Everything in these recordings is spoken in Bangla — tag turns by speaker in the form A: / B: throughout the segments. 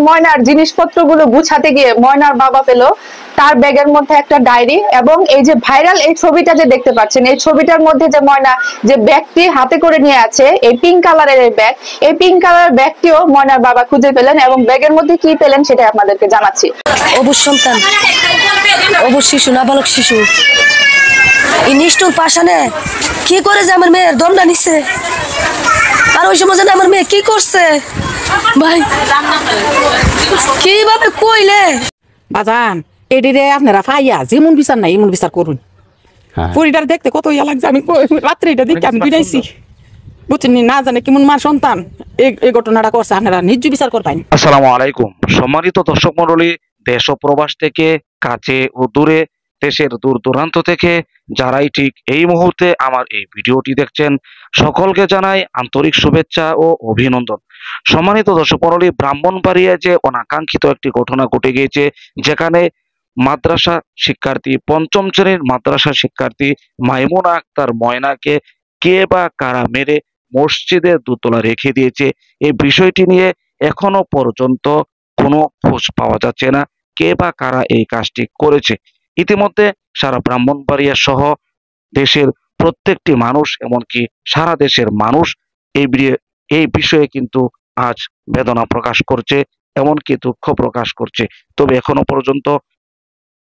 A: ময়নার জিনিসপত্রগুলো গুছাতে গিয়ে ময়নার বাবা পেল তার ব্যাগের মধ্যে একটা ডায়েরি এবং এই যে ভাইরাল এই ছবিটা যে দেখতে পাচ্ছেন, এই ছবিটার মধ্যে যে ময়না যে ব্যাগটি হাতে করে নিয়ে আছে, এই পিঙ্ক কালারের এই ব্যাগ, এই পিঙ্ক কালারের ব্যাগটিও ময়নার বাবা খুঁজে পেলেন এবং ব্যাগের মধ্যে কি পেলেন সেটা আপনাদেরকে জানাচ্ছি।
B: অবুজ সন্তান, অবুজ শিশু, নাবালক শিশু, এই নিষ্ঠুর পাষাণে কি করে যে আমার মেয়ের দমটা নিচ্ছে, আর ওই সময় আমার মেয়ে কি করছে ভাই, কিভাবে কইলে
C: বাজান এডিরে আপনারা ফাইয়া যেমন বিচার নাই এমন বিচার করুন। পরিবার দেখতে কত ইয়া লাগছে, আমি রাত্রে এটা দেখে আমি বিদাইছি, বুঝছেন না, জানে কেমন মার সন্তান এই ঘটনাটা করছে, আপনারা নিজ বিচার করবেন।
D: আসসালামু আলাইকুম সম্মানিত দর্শক মণ্ডলী, দেশ ও প্রবাস থেকে, কাছে ও দূরে, দেশের দূর দূরান্ত থেকে যারাই ঠিক এই মুহূর্তে আমার এই ভিডিওটি দেখছেন, সকলকে জানাই আন্তরিক শুভেচ্ছা ও অভিনন্দন। সম্মানিত দর্শক মণ্ডলী, ব্রাহ্মণবাড়িয়ায় যে অনাকাঙ্ক্ষিত একটি ঘটনা ঘটে গিয়েছে, যেখানে মাদ্রাসা শিক্ষার্থী, পঞ্চম শ্রেণীর মাদ্রাসা শিক্ষার্থী মাইমুনা আক্তার ময়নাকে কে বা কারা মেরে মসজিদের দোতলা রেখে দিয়েছে, এই বিষয়টি নিয়ে এখনো পর্যন্ত কোনো খোঁজ পাওয়া যাচ্ছে না, কে বা কারা এই কাজটি করেছে। ইতিমধ্যে সারা ব্রাহ্মণবাড়িয়া সহ দেশের প্রত্যেকটি মানুষ, এমনকি সারা দেশের মানুষ এই বিষয়ে কিন্তু আজ বেদনা প্রকাশ করছে, এমনকি দুঃখ প্রকাশ করছে। তবে এখনো পর্যন্ত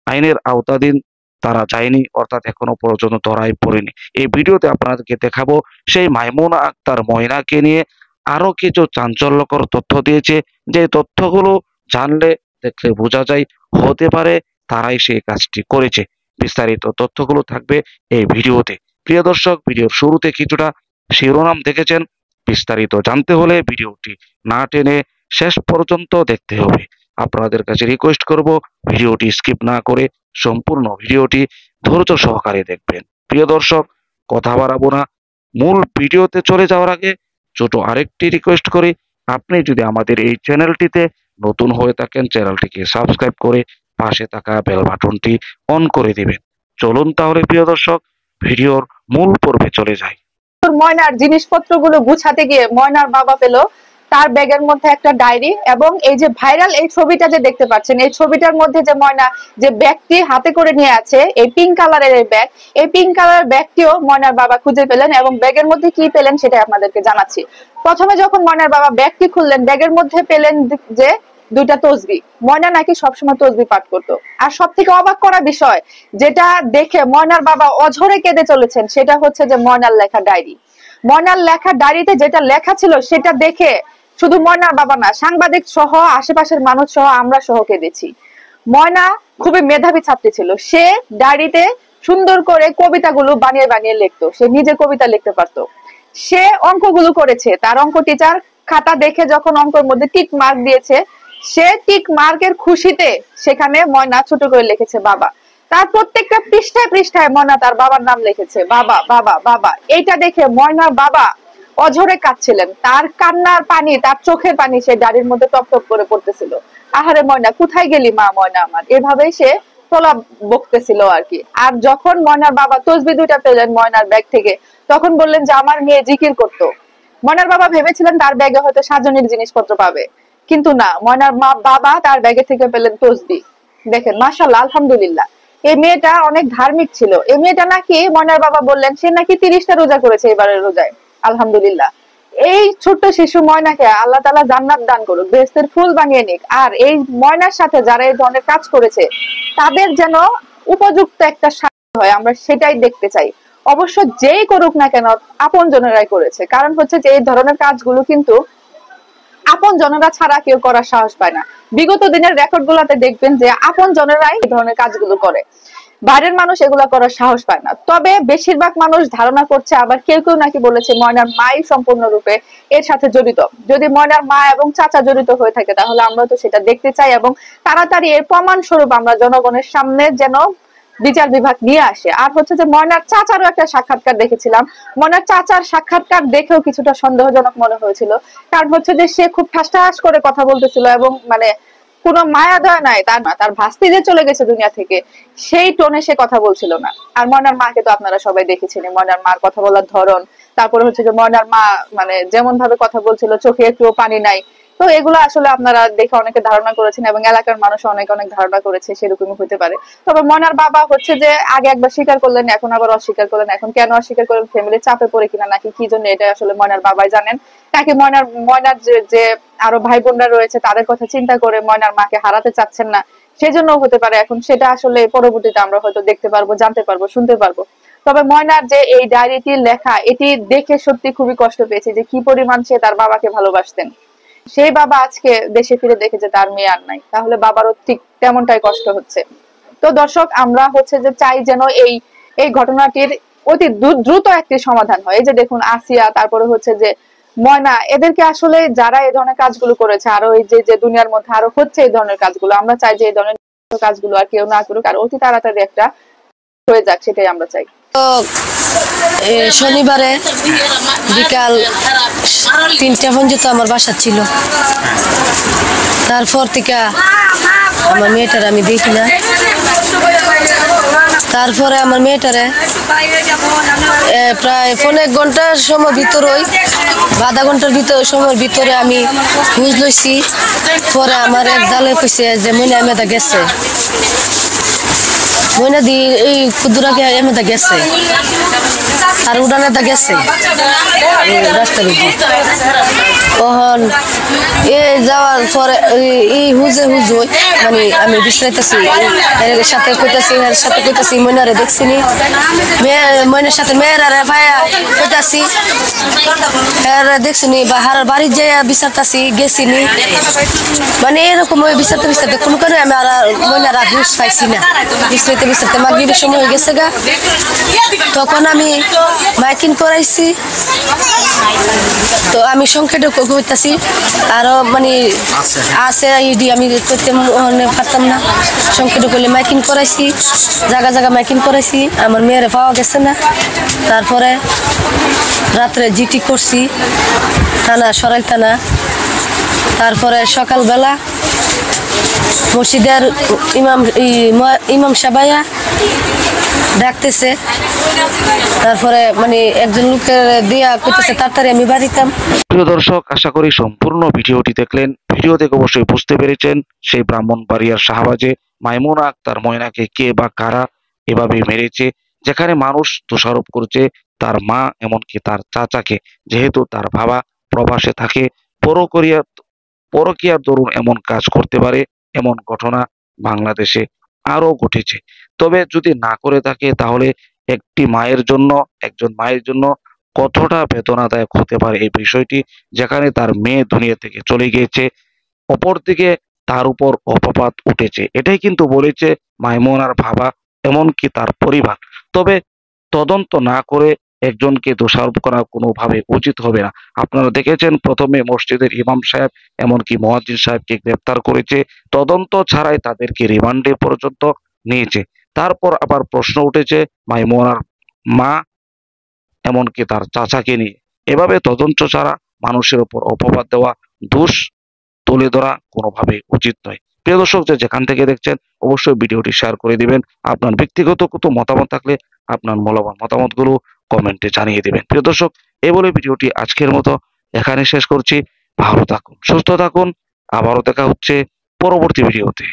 D: আইনের আওতাধীন তারা যায়নি, অর্থাৎ এখনো পর্যন্ত ধরাই পড়েনি। এই ভিডিওতে আপনাদেরকে দেখাবো সেই মাইমুনা আক্তার ময়নাকে নিয়ে আরো কিছু চাঞ্চল্যকর তথ্য দিয়েছে, যে তথ্যগুলো জানলে দেখলে বোঝা যায় হতে পারে তারাই সেই কাজটি করেছে। বিস্তারিত তথ্যগুলো থাকবে এই ভিডিওতে। প্রিয় দর্শক, ভিডিওর শুরুতে কিছুটা শিরোনাম দেখেছেন, বিস্তারিত জানতে হলে ভিডিওটি না টেনে শেষ পর্যন্ত দেখতে হবে। আপনাদের কাছে রিকোয়েস্ট করব ভিডিওটি স্কিপ না করে সম্পূর্ণ ভিডিওটি ধৈর্য সহকারে দেখবেন। প্রিয় দর্শক, কথা বাড়াবো না, মূল ভিডিওতে চলে যাওয়ার আগে ছোট আরেকটি রিকোয়েস্ট করি, আপনি যদি আমাদের এই চ্যানেলটিতে নতুন হয়ে থাকেন, চ্যানেলটিকে সাবস্ক্রাইব করে পাশে থাকা বেল বাটনটি অন করে দিবেন। চলুন তাহলে প্রিয় দর্শক ভিডিওর মূল পর্বে চলে যাই।
A: ময়নার জিনিসপত্রগুলো গুছাতে গিয়ে ময়নার বাবা পেল তার ব্যাগের মধ্যে একটা ডায়েরি এবং এই যে ভাইরাল এই ছবিটা যে দেখতে পাচ্ছেন, এই ছবিটার মধ্যে যে ময়না যে ব্যাগটি হাতে করে নিয়ে আছে, এই পিঙ্ক কালারের এই ব্যাগ, এই পিঙ্ক কালারের ব্যাগটিও ময়নার বাবা খুঁজে পেলেন এবং ব্যাগের মধ্যে কি পেলেন সেটা আপনাদেরকে জানাচ্ছি। প্রথমে যখন ময়নার বাবা ব্যাগটি খুললেন, ব্যাগের মধ্যে পেলেন যে দুইটা তসবি। ময়না নাকি সবসময় তসবি পাঠ করতো। আর সব থেকে অবাক করা বিষয় যেটা দেখে ময়নার বাবা অঝরে কেঁদে চলেছেন, সেটা হচ্ছে যে ময়নার লেখা ডায়েরি। ময়নার লেখা ডায়েরিতে যেটা লেখা ছিল সেটা দেখে শুধু ময়নার বাবা না, সাংবাদিক সহ আশেপাশের মানুষ সহ আমরা সহ কেঁদেছি। ময়না খুবই মেধাবী ছাত্রী ছিল, সে ডায়েরিতে সুন্দর করে কবিতাগুলো বানিয়ে বানিয়ে লিখতো, সে নিজে কবিতা লিখতে পারতো। সে অঙ্কগুলো করেছে, তার অঙ্ক টিচার খাতা দেখে যখন অঙ্কের মধ্যে টিক মার্ক দিয়েছে, সে টিক মার্কের খুশিতে সেখানে ময়না ছোট করে লিখেছে বাবা। তার প্রত্যেকটা পৃষ্ঠায় পৃষ্ঠায় ময়না তার বাবার নাম লিখেছে, বাবা বাবা বাবা। এইটা দেখে ময়নার বাবা অঝরে কাঁদছিলেন, তার কান্নার পানি, তার চোখের পানি সেই ডায়েরির মধ্যে টপ টপ করে পড়তেছিল। আহারে ময়না, কোথায় গেলি মা, ময়না আমার, এভাবেই সে প্রলাপ বকতেছিল আর কি। আর যখন ময়নার বাবা তসবি দুইটা পেলেন ময়নার ব্যাগ থেকে, তখন বললেন যে আমার মেয়ে জিকির করতো। ময়নার বাবা ভেবেছিলেন তার ব্যাগে হয়তো সাজনের জিনিসপত্র পাবে, কিন্তু না, ময়নার বাবা তার ব্যাগে থেকে পেলেন তসবি। দেখেন, মাশাআল্লাহ, আলহামদুলিল্লাহ, এই মেয়েটা অনেক ধার্মিক ছিল। এই মেয়েটা নাকি, ময়নার বাবা বললেন, সে নাকি 30টা রোজা করেছে এবারের রোজায়। আলহামদুলিল্লাহ, এই ছোট্ট শিশু ময়নাকে আল্লাহ তাআলা জান্নাত দান করুক, বেহেশতের ফুল বানিয়ে নিক। আর এই ময়নার সাথে যারা এই ধরনের কাজ করেছে তাদের যেন উপযুক্ত একটা শাস্তি হয়, আমরা সেটাই দেখতে চাই। অবশ্য যেই করুক না কেন, আপন জনেরাই করেছে। কারণ হচ্ছে যে এই ধরনের কাজগুলো কিন্তু আপন জনেরা ছাড়া কেউ করার সাহস পায় না। বিগত দিনের রেকর্ড গুলাতে দেখবেন যে আপন জনেরাই এই ধরনের কাজগুলো করে, বাইরের মানুষ এগুলা করার সাহস পায় না। তবে বেশিরভাগ মানুষ ধারণা করছে, আবার কেউ কেউ নাকি বলেছে ময়নার মাই সম্পূর্ণরূপে এর সাথে জড়িত। যদি ময়নার মা এবং চাচা জড়িত হয়ে থাকে তাহলে আমরা তো সেটা দেখতে চাই এবং তাড়াতাড়ি এর প্রমাণ স্বরূপ আমরা জনগণের সামনে যেন বিচার বিভাগ নিয়ে আসে। আর হচ্ছে যে ময়নার চাচারও একটা সাক্ষাৎকার দেখেছিলাম, ময়নার চাচার সাক্ষাৎকার দেখেও কিছুটা সন্দেহজনক মনে হয়েছিল। কারণ হচ্ছে যে সে খুব ঠাস ঠাস করে কথা বলতেছিল এবং মানে কোনো মায়া দয়া নাই, তার না, তার ভাস্তি যে চলে গেছে দুনিয়া থেকে সেই টোনে সে কথা বলছিল না। আর ময়নার মাকে তো আপনারা সবাই দেখেছেন, ময়নার মার কথা বলার ধরন, তারপরে হচ্ছে যে ময়নার মা মানে যেমন ভাবে কথা বলছিল, চোখে একটুও পানি নাই। তো এগুলো আসলে আপনারা দেখে অনেকে ধারণা করেছেন এবং এলাকার মানুষ অনেক অনেক ধারণা করেছে সেরকমই হতে পারে। তবে ময়নার বাবা হচ্ছে যে আগে একবার স্বীকার করলেন, এখন আবার অস্বীকার করলেন। এখন কেন অস্বীকার করলেন, ফ্যামিলির চাপে পড়ে কিনা নাকি কি জন্য, এটা আসলে ময়নার বাবাই জানেন। নাকি ময়নার যে আরো ভাই বোনরা রয়েছে তাদের কথা চিন্তা করে ময়নার মাকে হারাতে চাচ্ছেন না, সেজন্য হতে পারে। এখন সেটা আসলে পরবর্তীতে আমরা হয়তো দেখতে পারবো, জানতে পারবো, শুনতে পারবো। তবে ময়নার যে এই ডায়েরিটি লেখা, এটি দেখে সত্যি খুবই কষ্ট পেয়েছি যে কি পরিমাণ সে তার বাবাকে ভালোবাসতেন। সেই বাবা আজকে দেশে ফিরে দেখে যে তার মেয়ে আর নাই, তাহলে বাবারও ঠিক তেমনটাই কষ্ট হচ্ছে। তো দর্শক, আমরা হচ্ছে যে চাই যেন এই ঘটনাটির অতি দ্রুত একটি সমাধান হয়। এই যে দেখুন আসিয়া, তারপরে হচ্ছে যে ময়না, এদেরকে আসলে যারা এই ধরনের কাজগুলো করেছে, আরো এই যে দুনিয়ার মধ্যে আরো হচ্ছে এই ধরনের কাজগুলো, আমরা চাই যে এই ধরনের কাজগুলো আর কেউ না করুক, আর অতি তাড়াতাড়ি একটা হয়ে যাক, সেটাই আমরা চাই।
B: তো শনিবারে বিকাল 3টা পর্যন্ত আমার বাসা ছিল। তারপর থেকে আমার মেয়েটার আমি দেখি না। তারপরে আমার মেয়েটারে প্রায় 1.5 ঘন্টার সময় ভিতরই, আধা ঘন্টার সময়ের ভিতরে আমি বুঝ লইছি। পরে আমার এক জালে কইছে যে মইনা এমেদা গেছে, মইনা দি এই কুদুরাকে এমেদা গেছে আর উড়ানেদা গেছে রাস্তার দিকে। তখন যাওয়ার পরে এই হুজে মানে আমি বিশ্রাইতেছি, সাথে কইতাছি মইনারে দেখছিনি, মইনার সাথে মেয়েরারে ভাইয়া কইতাছি দেখছিনি, বা হারার বাড়ি যাইয়া বিচারতাছি গেছিনি, মানে এরকম ওই বিচারতে কোনো কারণে আমি আর মইনার আর হুশ পাইছি না। বিচারতে মাগরিবের সময় হয়ে গেছে গা। তখন আমি মাইকিং করাইছি। তো আমি সংখ্যাটা কইতাছি আরো মানে আছে ইডি আমি করতে পারতাম না। সংখ্যাটা করলে মাইকিং করাইছি, জায়গা মাইকিং করাইছি, আমার মেয়েরে পাওয়া গেছে না। তারপরে রাত্রে জিটি করছি থানা, সরাইল থানা। তারপরে সকালবেলা মসজিদের ইমাম সাহেব ডাকতেছে। তারপরে মানে একজন লোকের দিয়া কইতেছে তাড়াতাড়ি আমি বাড়িতাম।
D: প্রিয় দর্শক, আশা করি সম্পূর্ণ ভিডিওটি দেখলেন। ভিডিও থেকে অবশ্যই বুঝতে পেরেছেন সেই ব্রাহ্মণবাড়িয়ার শাহবাজে মাইমুনা আক্তার ময়নাকে কে বা কারা এভাবে মেরেছে, যেখানে মানুষ দোষারোপ করছে তার মা, এমনকি তার চাচাকে, যেহেতু তার বাবা প্রবাসে থাকে। পরকীয়ার দরুন এমন কাজ করতে পারে, এমন ঘটনা বাংলাদেশে আরো ঘটেছে। তবে যদি না করে থাকে তাহলে একজন মায়ের জন্য কতটা বেদনাদায়ক হতে পারে এই বিষয়টি, যেখানে তার মেয়ে দুনিয়া থেকে চলে গিয়েছে, অপরদিকে তার উপর অপবাদ উঠেছে। এটাই কিন্তু বলেছে মাইমুনার বাবা, এমনকি তার পরিবার। তবে তদন্ত না করে একজনকে দোষারোপ করা কোনোভাবে উচিত হবে না। আপনারা দেখেছেন প্রথমে মসজিদের ইমাম সাহেব, এমনকি মুয়াজ্জিন সাহেবকে গ্রেপ্তার করেছে, তদন্ত ছাড়াই তাদেরকে রিমান্ডে পর্যন্ত নিয়েছে। তারপর আবার প্রশ্ন উঠেছে মাইমুনার মা, এমনকি তার চাচাকে নিয়ে। এভাবে তদন্ত ছাড়া মানুষের উপর অপবাদ দেওয়া, দোষ তুলে ধরা কোনোভাবে উচিত নয়। প্রিয় দর্শক, যেখান থেকে দেখছেন অবশ্যই ভিডিওটি শেয়ার করে দিবেন। আপনার ব্যক্তিগত কোনো মতামত থাকলে আপনার মূল্যবান মতামতগুলো কমেন্টে জানিয়ে দিবেন। প্রিয় দর্শক, এই বলে ভিডিওটি আজকের মতো এখানে শেষ করছি। ভালো থাকুন, সুস্থ থাকুন, আবারও দেখা হচ্ছে পরবর্তী ভিডিওতে।